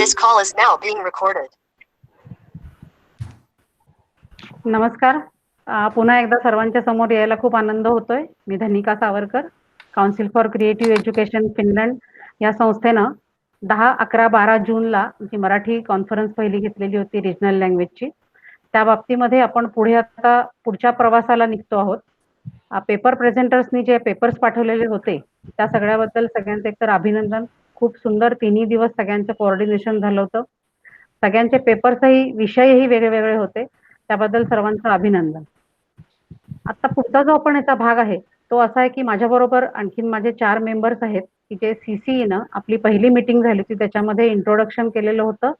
This call is now being recorded. नमस्कार. पुन्हा एकदा सर्वांच्या समोर यायला खूप आनंद होतोय. मी Dhanika Savarkar, council for creative education Finland या संस्थेनं 10, 11, 12 जूनला जी मराठी कॉन्फरन्स पहिली घेतलेली होती रिजनल लँग्वेजची, त्या बाबतीमध्ये आपण पुढे आता पुढच्या प्रवासाला निघतो आहोत. पेपर प्रेझेंटर्सनी जे पेपर्स पाठवलेले होते त्या सगळ्याबद्दल सगळ्यांचे एकतर अभिनंदन. खूप सुंदर 3 दिवस सगळ्यांचं कोऑर्डिनेशन झालं होतं. सगळ्यांचे पेपर्सही विषयही वेगळे होते. त्याबद्दल सर्वांचं अभिनंदन. आता पुढचा जो आपण याचा भाग आहे तो असा आहे की माझ्याबरोबर आणखीन माझे 4 मेंबर्स आहेत की जे CCEनं आपली पहिली मीटिंग झाली होती त्याच्यामध्ये इंट्रोडक्शन केलेलं होतं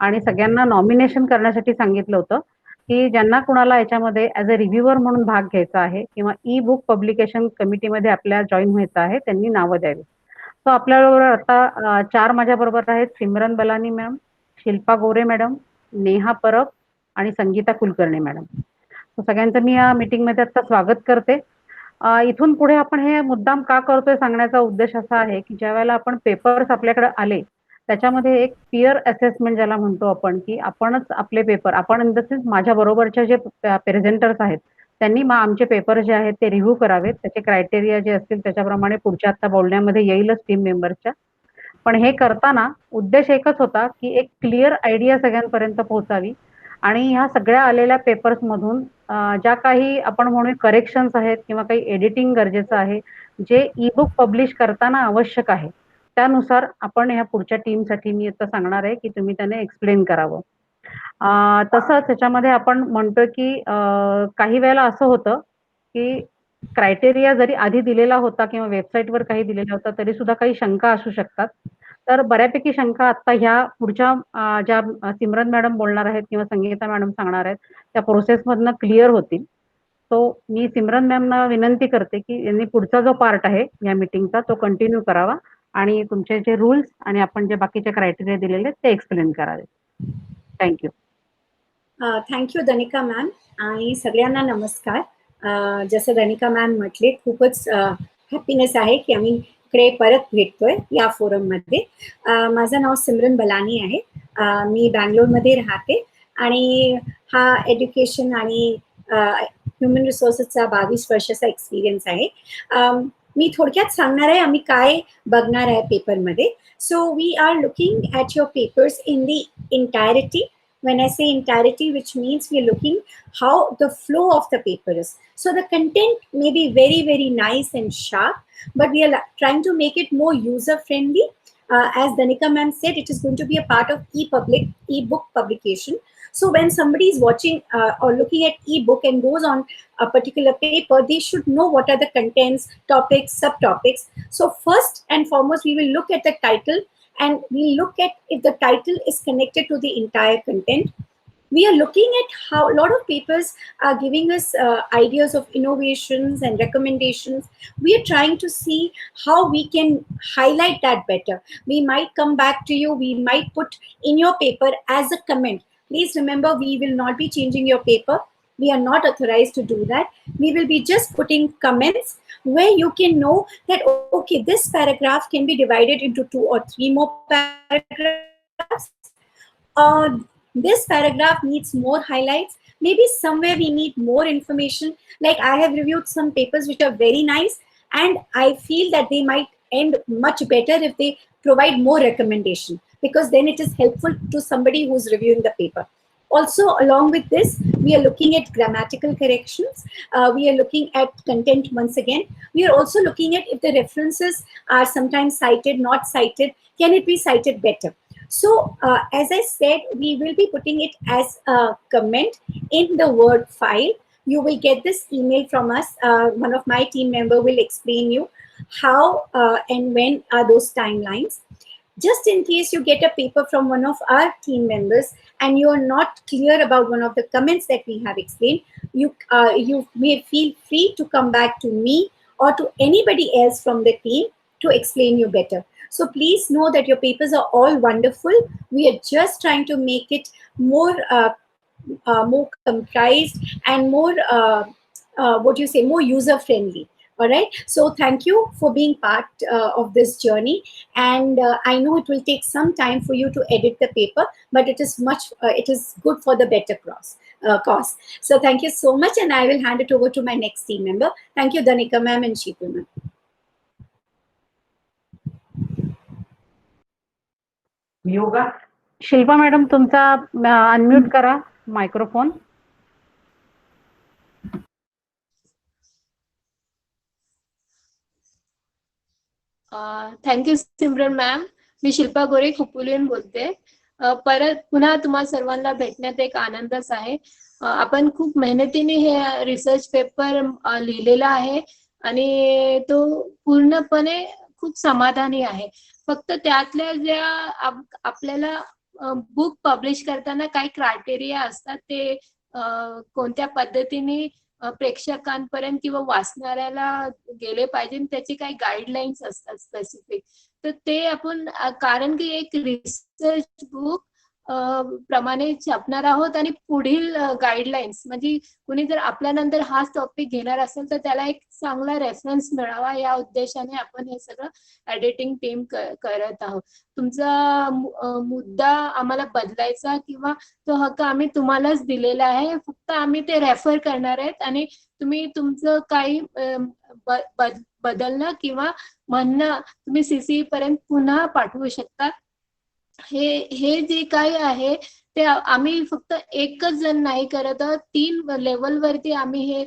आणि सगळ्यांना नॉमिनेशन करण्यासाठी सांगितलं होतं की ज्यांना कुणाला याच्यामध्ये ॲज अ रिव्ह्युअर म्हणून भाग घ्यायचा आहे किंवा ई-बुक पब्लिकेशन कमिटीमध्ये आपल्या जॉईन व्हायचं आहे त्यांनी नावं द्यावी. सो आपल्याबरोबर आता 4 माझ्याबरोबर आहेत. सिमरन बलानी मॅम, शिल्पा गोरे मॅडम, नेहा परब आणि संगीता कुलकर्णी मॅडम. सगळ्यांचं मी या मीटिंगमध्ये आता स्वागत करते. इथून पुढे आपण हे मुद्दाम का करतोय सांगण्याचा उद्देश असा आहे की ज्या वेळेला आपण पेपर्स आपल्याकडे आले त्याच्यामध्ये एक पीअर असेसमेंट ज्याला म्हणतो आपण की आपणच आपले पेपर आपण इन द सेन्स माझ्या बरोबरच्या जे प्रेझेंटर्स आहेत त्यांनी आमचे पेपर जे आहेत ते रिव्ह्यू करावेत. त्याचे क्रायटेरिया जे असतील त्याच्याप्रमाणे पुढच्या आता बोलण्यामध्ये येईलच टीम मेंबर्सच्या. पण हे करताना उद्देश एकच होता की एक क्लिअर आयडिया सगळ्यांपर्यंत पोहोचावी आणि ह्या सगळ्या आलेल्या पेपर्समधून ज्या काही आपण म्हणू करेक्शन्स आहेत किंवा काही एडिटिंग गरजेचं आहे जे ई-बुक पब्लिश करताना आवश्यक आहे त्यानुसार आपण ह्या पुढच्या टीमसाठी मी आता सांगणार आहे की तुम्ही त्याने एक्सप्लेन करावं. तसंच त्याच्यामध्ये आपण म्हणतो की काही वेळेला असं होतं की क्रायटेरिया जरी आधी दिलेला होता किंवा वेबसाईटवर काही दिलेला होता तरी सुद्धा काही शंका असू शकतात. तर बऱ्यापैकी शंका आता ह्या पुढच्या ज्या सिमरन मॅडम बोलणार आहेत किंवा संगीता मॅडम सांगणार आहेत त्या प्रोसेसमधनं क्लिअर होतील. सो मी सिमरन मॅमना विनंती करते की यांनी पुढचा जो पार्ट आहे या मीटिंगचा तो कंटिन्यू करावा आणि तुमचे जे रूल्स आणि आपण जे बाकीचे क्रायटेरिया दिलेले ते एक्सप्लेन करावे. थँक्यू. थँक्यू धनिका मॅम आणि सगळ्यांना नमस्कार. जसं धनिका मॅम म्हटले खूपच हॅपीनेस आहे की आम्ही इकडे परत भेटतोय या फोरममध्ये. माझं नाव सिमरन बलानी आहे. मी बँगलोरमध्ये राहते आणि हा एज्युकेशन आणि ह्युमन रिसोर्सेसचा 22 वर्षाचा एक्सपिरियन्स आहे. मी थोडक्यात सांगणार आहे आम्ही काय बघणार आहे पेपरमध्ये. So we are looking at your papers in the entirety. When I say entirety, which means we are looking how the flow of the paper is. So the content may be very nice and sharp, but we are trying to make it more user friendly. As Dhanika ma'am said, it is going to be a part of e-book publication. So when somebody is watching or looking at e-book and goes on a particular paper, they should know what are the contents, topics, subtopics. So first and foremost, we will look at the title and we look at if the title is connected to the entire content. We are looking at how a lot of papers are giving us ideas of innovations and recommendations. We are trying to see how we can highlight that better. We might come back to you, we might put in your paper as a comment. Please remember, we will not be changing your paper. We are not authorized to do that. We will be just putting comments where you can know that, okay, this paragraph can be divided into 2 or 3 more paragraphs. This paragraph needs more highlights. Maybe somewhere we need more information. Like I have reviewed some papers which are very nice and I feel that they might end much better if they provide more recommendation, because then it is helpful to somebody who's reviewing the paper. Also, along with this, we are looking at grammatical corrections. We are looking at content once again. We are also looking at if the references are sometimes cited, not cited. Can it be cited better? So, as I said, we will be putting it as a comment in the Word file. You will get this email from us. One of my team member will explain you how and when are those timelines. Just in case you get a paper from one of our team members and you are not clear about one of the comments that we have explained, you may feel free to come back to me or to anybody else from the team to explain you better. So please know that your papers are all wonderful. We are just trying to make it more comprised and more more user friendly. All right. So thank you for being part of this journey. And I know it will take some time for you to edit the paper, but it is good for the better cause. So thank you so much, and I will hand it over to my next team member. Thank you, Danika ma'am and Sheetal ma'am. Shilpa madam तुमचा unmute करा microphone. Thank you Simran ma'am. मी शिल्पा गोरे खोपोलीहून बोलते. परत पुन्हा तुम्हा सर्वांना भेटण्यात एक आनंदच आहे. आपण खूप मेहनतीने हे रिसर्च पेपर लिहिलेला आहे आणि तो पूर्णपणे खूप समाधानी आहे. फक्त त्यातल्या ज्या आपल्याला बुक पब्लिश करताना काही क्रायटेरिया असतात ते कोणत्या पद्धतीने प्रेक्षकांपर्यंत किंवा वाचणाऱ्याला गेले पाहिजे त्याचे काही गाईडलाईन्स असतात स्पेसिफिक. तर ते आपण कारण की एक रिसर्च बुक प्रमाणे छापणार आहोत आणि पुढील गाईडलाईन्स म्हणजे कुणी जर आपल्यानंतर हाच टॉपिक घेणार असेल तर त्याला एक चांगला रेफरन्स मिळावा या उद्देशाने आपण हे सगळं एडिटिंग टीम करत आहोत. तुमचा मुद्दा आम्हाला बदलायचा किंवा तो हक्क आम्ही तुम्हालाच दिलेला आहे. फक्त आम्ही ते रेफर करणार आहेत आणि तुम्ही तुमचं काही बदलणं किंवा म्हणणं तुम्ही CC पर्यंत पुन्हा पाठवू शकता. हे जे काही आहे ते आम्ही फक्त एकच जण नाही करत आहोत. 3 लेवलवरती आम्ही हे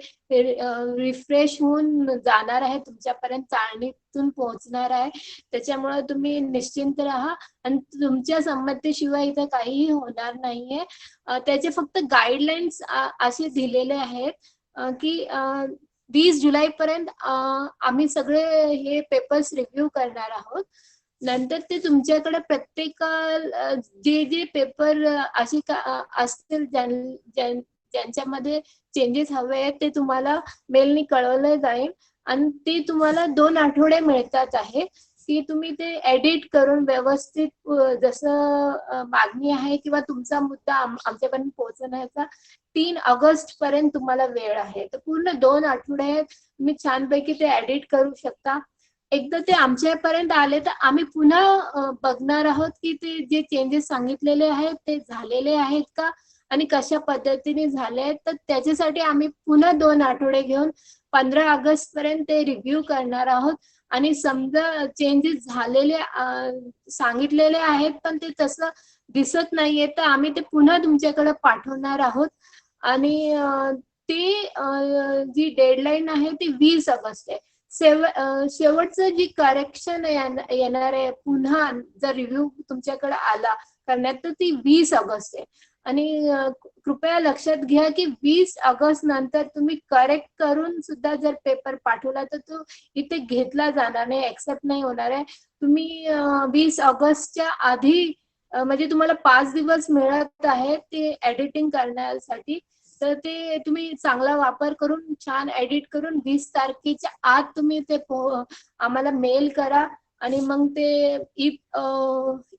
रिफ्रेश होऊन जाणार आहे तुमच्यापर्यंत, चाळणीतून पोहोचणार आहे. त्याच्यामुळे तुम्ही निश्चिंत राहा आणि तुमच्या संमतीशिवाय इथं काहीही होणार नाहीये. त्याचे फक्त गाईडलाईन्स असे दिलेले आहेत की 20 जुलैपर्यंत आम्ही सगळे हे पेपर्स रिव्ह्यू करणार आहोत. नंतर ते तुमच्याकडे प्रत्येक जे पेपर असे असतील ज्यांच्यामध्ये चेंजेस हवे आहेत ते तुम्हाला मेलनी कळवलं जाईल आणि ते तुम्हाला 2 आठवडे मिळतात आहे की तुम्ही ते एडिट करून व्यवस्थित जसं मागणी आहे किंवा तुमचा मुद्दा आमच्यापर्यंत पोहोचवण्याचा 3 ऑगस्ट पर्यंत तुम्हाला वेळ आहे. तर पूर्ण 2 आठवडे तुम्ही छानपैकी ते एडिट करू शकता. एकदा ते आमच्यापर्यंत आले तर आम्ही पुन्हा बघणार आहोत की ते जे चेंजेस सांगितलेले आहेत ते झालेले आहेत का आणि कशा पद्धतीने झाले आहेत. तर त्याच्यासाठी आम्ही पुन्हा 2 आठवडे घेऊन 15 ऑगस्ट पर्यंत ते रिव्ह्यू करणार आहोत आणि समजा चेंजेस झालेले सांगितलेले आहेत पण ते तसं दिसत नाहीये तर आम्ही ते पुन्हा तुमच्याकडे पाठवणार आहोत. आणि ती जी डेडलाईन आहे ती 20 ऑगस्ट आहे. शेवटचं जी करेक्शन येणार आहे पुन्हा जर रिव्ह्यू तुमच्याकडे आला करण्यात तर ती 20 ऑगस्ट आहे. आणि कृपया लक्षात घ्या की 20 ऑगस्ट नंतर तुम्ही करेक्ट करून सुद्धा जर पेपर पाठवला तर तो इथे घेतला जाणार नाही, एक्सेप्ट नाही होणार आहे. तुम्ही 20 ऑगस्टच्या आधी म्हणजे तुम्हाला 5 दिवस मिळत आहे ते एडिटिंग करण्यासाठी. तर ते तुम्ही चांगला वापर करून छान एडिट करून 20 तारखेच्या आत तुम्ही ते आम्हाला मेल करा आणि मग ते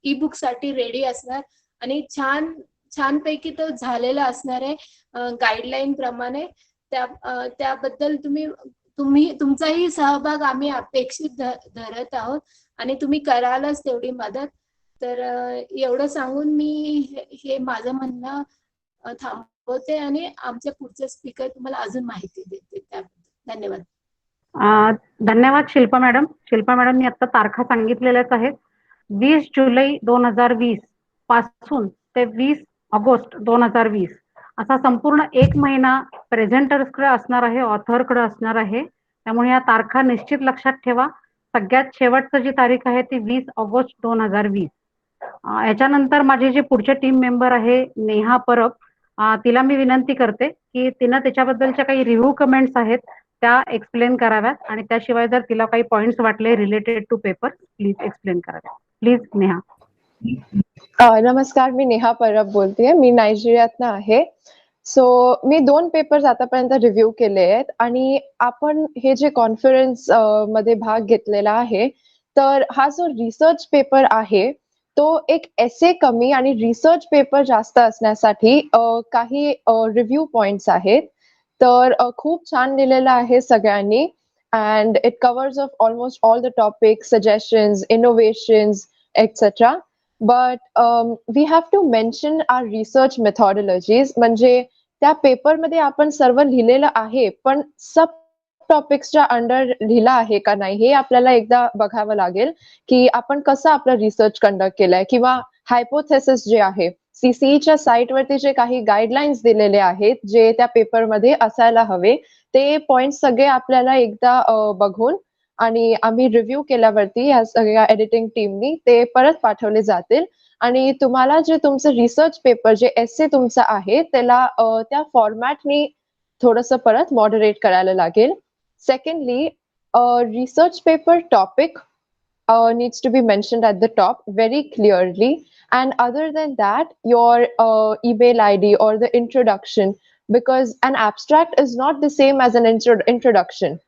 ई बुक साठी रेडी असणार आणि छानपैकी तो झालेला असणार आहे गाईडलाईन प्रमाणे. त्याबद्दल तुमचाही सहभाग आम्ही अपेक्षित धरत आहोत आणि तुम्ही करालच तेवढी मदत. तर एवढं सांगून मी हे माझं म्हणणं थांबवते आणि आमच्या पुढचे स्पीकर तुम्हाला अजून माहिती देते त्याबद्दल. धन्यवाद. धन्यवाद शिल्पा मॅडम. शिल्पा मॅडमनी आता तारखा सांगितलेल्याच आहेत. 20 जुलै 2020 पासून ते 20 ऑगस्ट 2020 असा संपूर्ण 1 महिना प्रेझेंटर्सकडे असणार आहे, ऑथरकडे असणार आहे. त्यामुळे या तारखा निश्चित लक्षात ठेवा. सगळ्यात शेवटची जी तारीख आहे ती 20 ऑगस्ट 2020. याच्यानंतर माझे जे पुढचे टीम मेंबर आहे नेहा परब, तिला मी विनंती करते की तिनं त्याच्याबद्दलच्या काही रिव्ह्यू कमेंट्स आहेत त्या एक्सप्लेन कराव्यात आणि त्याशिवाय जर तिला काही पॉइंट्स वाटले related to paper please explain कराव्यात. प्लीज नेहा. नमस्कार, मी नेहा परब बोलतेय. मी नायजेरियातनं आहे. सो मी 2 पेपर्स आतापर्यंत रिव्ह्यू केले आहेत आणि आपण हे जे कॉन्फरन्स मध्ये भाग घेतलेला आहे तर हा जो रिसर्च पेपर आहे तो एक एसे कमी आणि रिसर्च पेपर जास्त असण्यासाठी काही रिव्ह्यू पॉइंट्स आहेत. तर खूप छान लिहिलेलं आहे सगळ्यांनी and it covers of almost all the topics, suggestions, innovations, etc. But we have to mention our research methodologies. म्हणजे त्या पेपरमध्ये आपण सर्व लिहिलेलं आहे, पण सब टॉपिक्सच्या अंडर लिहिलं आहे का नाही हे आपल्याला एकदा बघावं लागेल, की आपण कसं आपलं रिसर्च कंडक्ट केलंय, किंवा हायपोथेसिस जे आहे सीसीईच्या साईटवरती जे काही गाईडलाईन्स दिलेले आहेत जे त्या पेपरमध्ये असायला हवे, ते पॉइंट सगळे आपल्याला एकदा बघून आणि आम्ही रिव्ह्यू केल्यावरती या सगळ्या एडिटिंग टीमनी ते परत पाठवले जातील. आणि तुम्हाला जे तुमचं रिसर्च पेपर जे एस्से तुमचा आहे त्याला त्या फॉर्मॅटनी थोडंसं परत मॉडरेट करायला लागेल. Secondly, research paper topic needs to be mentioned at the top very clearly, and other than that your email ID or the introduction, because an abstract is not the same as an introduction.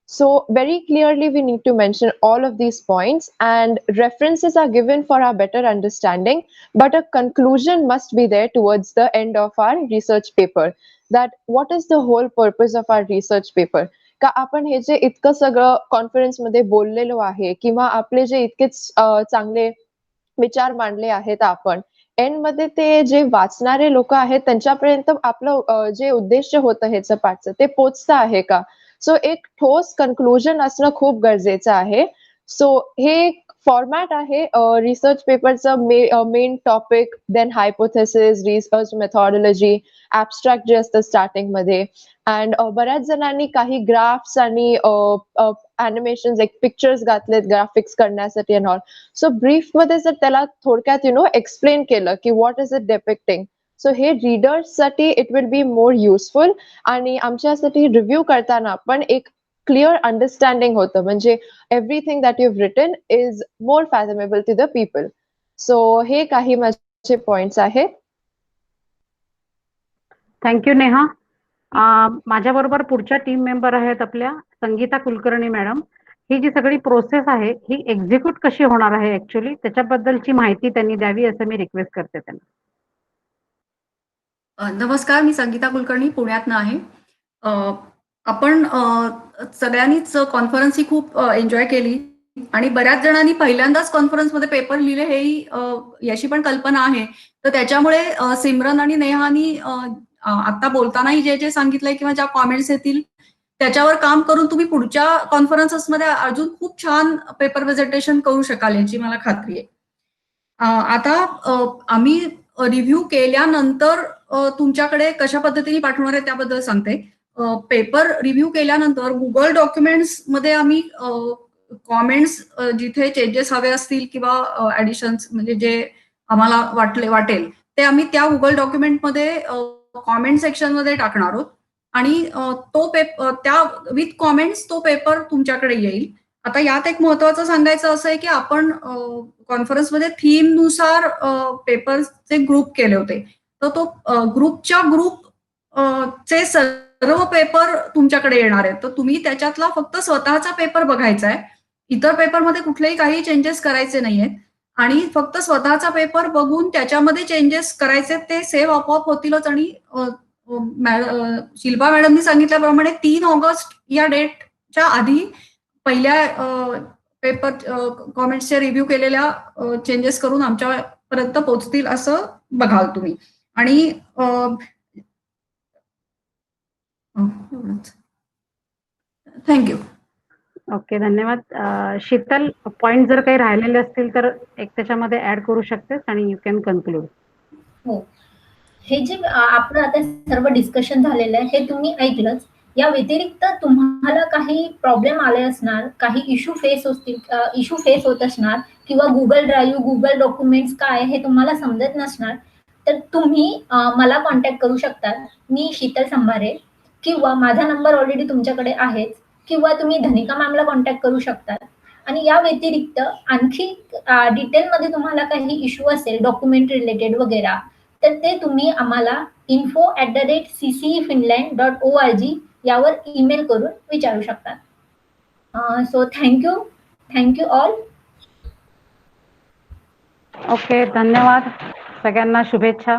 So very clearly we need to mention all of these points, and references are given for our better understanding, but a conclusion must be there towards the end of our research paper, that what is the whole purpose of our research paper. का आपण हे जे इतकं सगळं conference मध्ये बोललेलो आहे, किंवा आपले जे इतकेच चांगले विचार मांडले आहेत आपण, एंड मध्ये ते जे वाचणारे लोक आहेत त्यांच्यापर्यंत आपलं जे उद्देश होतं ह्याचं पाठचं ते पोचतं आहे का. सो एक ठोस कन्क्लुजन असणं खूप गरजेचं आहे. सो हे फॉर्मॅट आहे रिसर्च पेपरचं. Main topic, then hypothesis, research methodology, abstract जे असतं स्टार्टिंग मध्ये, अँड बऱ्याच जणांनी काही ग्राफ्स आणि ॲनिमेशन एक पिक्चर्स घातलेत ग्राफिक्स करण्यासाठी अँड ऑल. सो ब्रीफ मध्ये जर त्याला थोडक्यात एक्सप्लेन केलं की what is it depicting, so हे रीडर्स साठी it will be more useful, आणि आमच्यासाठी रिव्ह्यू करताना पण एक क्लिअर अंडरस्टँडिंग होतं, म्हणजे everything that you written is more fathomable to the people. So हे काही माझे पॉइंट्स आहेत. थँक्यू नेहा. माझ्याबरोबर पुढच्या टीम मेंबर आहेत आपल्या संगीता कुलकर्णी मॅडम. ही जी सगळी प्रोसेस आहे ही एक्झिक्यूट कशी होणार आहे ऍक्च्युली त्याच्याबद्दलची माहिती त्यांनी द्यावी असं मी रिक्वेस्ट करते त्यांना. नमस्कार, मी संगीता कुलकर्णी पुण्यातनं आहे. आपण सगळ्यांनीच कॉन्फरन्स ही खूप एन्जॉय केली, आणि बऱ्याच जणांनी पहिल्यांदाच कॉन्फरन्समध्ये पेपर लिहिले हेही याची पण कल्पना आहे. तर त्याच्यामुळे सिमरन आणि नेहानी आता बोलतानाही जे जे सांगितलंय किंवा ज्या कॉमेंट्स येतील त्याच्यावर काम करून तुम्ही पुढच्या कॉन्फरन्सेसमध्ये अजून खूप छान पेपर प्रेझेंटेशन करू शकाल याची मला खात्री आहे. आता आम्ही रिव्ह्यू केल्यानंतर तुमच्याकडे कशा पद्धतीने पाठवणार आहे त्याबद्दल सांगते. पेपर रिव्ह्यू केल्यानंतर गुगल डॉक्युमेंट्स मध्ये आम्ही कॉमेंट्स जिथे चेंजेस हवे असतील किंवा ऍडिशन्स म्हणजे जे आम्हाला वाटेल ते आम्ही त्या गुगल डॉक्युमेंटमध्ये कॉमेंट सेक्शनमध्ये टाकणार आहोत, आणि तो पेपर त्या विथ कॉमेंट्स तो पेपर तुमच्याकडे येईल. आता यात एक महत्वाचं सांगायचं असं आहे की आपण कॉन्फरन्समध्ये थीम नुसार पेपरचे ग्रुप केले होते, तर तो ग्रुपच्या चे सर्व पेपर तुमच्याकडे येणार आहेत. तर तुम्ही त्याच्यातला फक्त स्वतःचा पेपर बघायचा आहे, इतर पेपरमध्ये कुठलेही काही चेंजेस करायचे नाहीयेत, आणि फक्त स्वतःचा पेपर बघून त्याच्यामध्ये चेंजेस करायचे ते सेव्ह आपोआप होतीलच. आणि शिल्पा मॅडमनी सांगितल्याप्रमाणे 3 ऑगस्ट या डेटच्या आधी पहिल्या पेपर कॉमेंट्सचे रिव्ह्यू केलेल्या चेंजेस करून आमच्यापर्यंत पोहोचतील असं बघाल तुम्ही. आणि थँक्यू. ओके, धन्यवाद. शीतल, पॉइंट जर काही राहिलेले असतील तर एक त्याच्यामध्ये ऍड करू शकतेस आणि यू कॅन कन्क्लूड. हो, हे जे आपण आता सर्व डिस्कशन झालेलं आहे हे तुम्ही ऐकलंच. या व्यतिरिक्त तुम्हाला काही प्रॉब्लेम आले असणार, काही इश्यू फेस होत असणार, किंवा गुगल ड्राईव्ह, गुगल डॉक्युमेंट्स काय हे तुम्हाला समजत नसणार, तर तुम्ही मला कॉन्टॅक्ट करू शकता. मी शीतल संभारे, किंवा माझा नंबर ऑलरेडी तुमच्याकडे आहेच, किंवा तुम्ही धनिका मॅमला कॉन्टॅक्ट करू शकता. आणि या व्यतिरिक्त आणखी डिटेलमध्ये तुम्हाला काही इश्यू असेल डॉक्युमेंट रिलेटेड वगैरे, तर ते तुम्ही आम्हाला info@ccefinland.org यावर ईमेल करून विचारू शकता. So thank you all. ओके, धन्यवाद. सगळ्यांना शुभेच्छा.